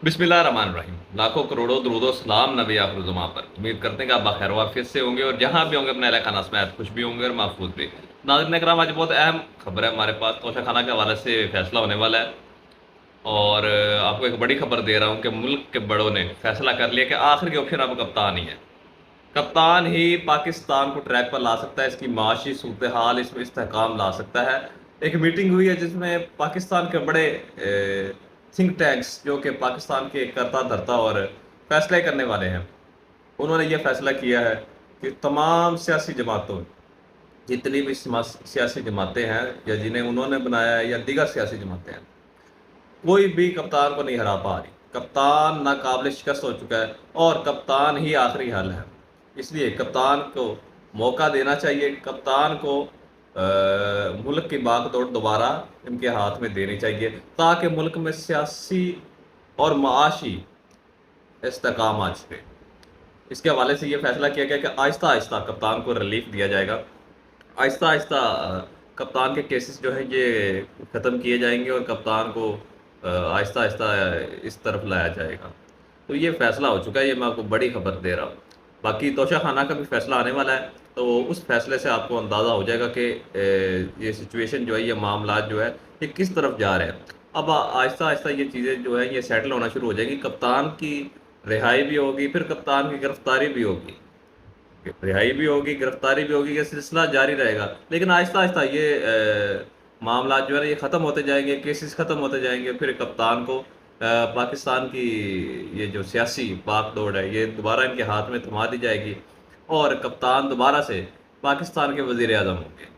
बिस्मिल्लाहिर्रहमानिर्रहीम। लाखों करोड़ों दुरूद और सलाम नबी आखिरुज़्ज़मां पर। उम्मीद करते हैं कि आप बखैर वाफियत से होंगे और जहाँ भी होंगे अपने अहल खाना समेत खुश भी होंगे और महफूज भी। नाज़रीन इकराम, आज बहुत अहम खबर है हमारे पास, तोशा खाना के हवाले से फैसला होने वाला है। और आपको एक बड़ी खबर दे रहा हूँ कि मुल्क के बड़ों ने फैसला कर लिया कि आखिरी ऑप्शन अब कप्तान ही है। कप्तान ही पाकिस्तान को ट्रैक पर ला सकता है, इसकी माशी सूरत हाल इसमें इस्तेहकाम ला सकता है। एक मीटिंग हुई है जिसमें पाकिस्तान के बड़े थिंक टैंक्स जो कि पाकिस्तान के करता धरता और फैसले करने वाले हैं, उन्होंने ये फैसला किया है कि तमाम सियासी जमातों, जितनी भी सियासी जमातें हैं या जिन्हें उन्होंने बनाया है या दीगर सियासी जमातें हैं, कोई भी कप्तान को नहीं हरा पा रही। कप्तान नाकाबिल शिकस्त हो चुका है और कप्तान ही आखिरी हल है। इसलिए कप्तान को मौका देना चाहिए। कप्तान को मुल्क की बागडोर दोबारा इनके हाथ में देनी चाहिए ताकि मुल्क में सियासी और माशी इस्तेकाम आ सके। इसके हवाले से ये फैसला किया गया कि आहिस्ता आहिस्ता कप्तान को रिलीफ दिया जाएगा। आहिस्ता आहिस्ता कप्तान के केसेस जो है ये ख़त्म किए जाएंगे और कप्तान को आहिस्ता आहिस्ता इस तरफ लाया जाएगा। तो ये फैसला हो चुका है, ये मैं आपको बड़ी खबर दे रहा हूँ। बाकी तोशा खाना का भी फैसला आने वाला है, तो उस फैसले से आपको अंदाज़ा हो जाएगा कि ये सिचुएशन जो है, ये मामला जो है, ये किस तरफ जा रहे हैं। अब आहिस्ता आहिस्ता ये चीज़ें जो है ये सेटल होना शुरू हो जाएंगी। कप्तान की रिहाई भी होगी, फिर कप्तान की गिरफ्तारी भी होगी, रिहाई भी होगी, गिरफ्तारी भी होगी, ये सिलसिला जारी रहेगा। लेकिन आहिस्ता आहिस्ता ये मामला जो है ना ये ख़त्म होते जाएंगे, केसेस ख़त्म होते जाएंगे। फिर कप्तान को पाकिस्तान की ये जो सियासी बागडोर है ये दोबारा इनके हाथ में थमा दी जाएगी और कप्तान दोबारा से पाकिस्तान के वज़ीर आज़म होंगे।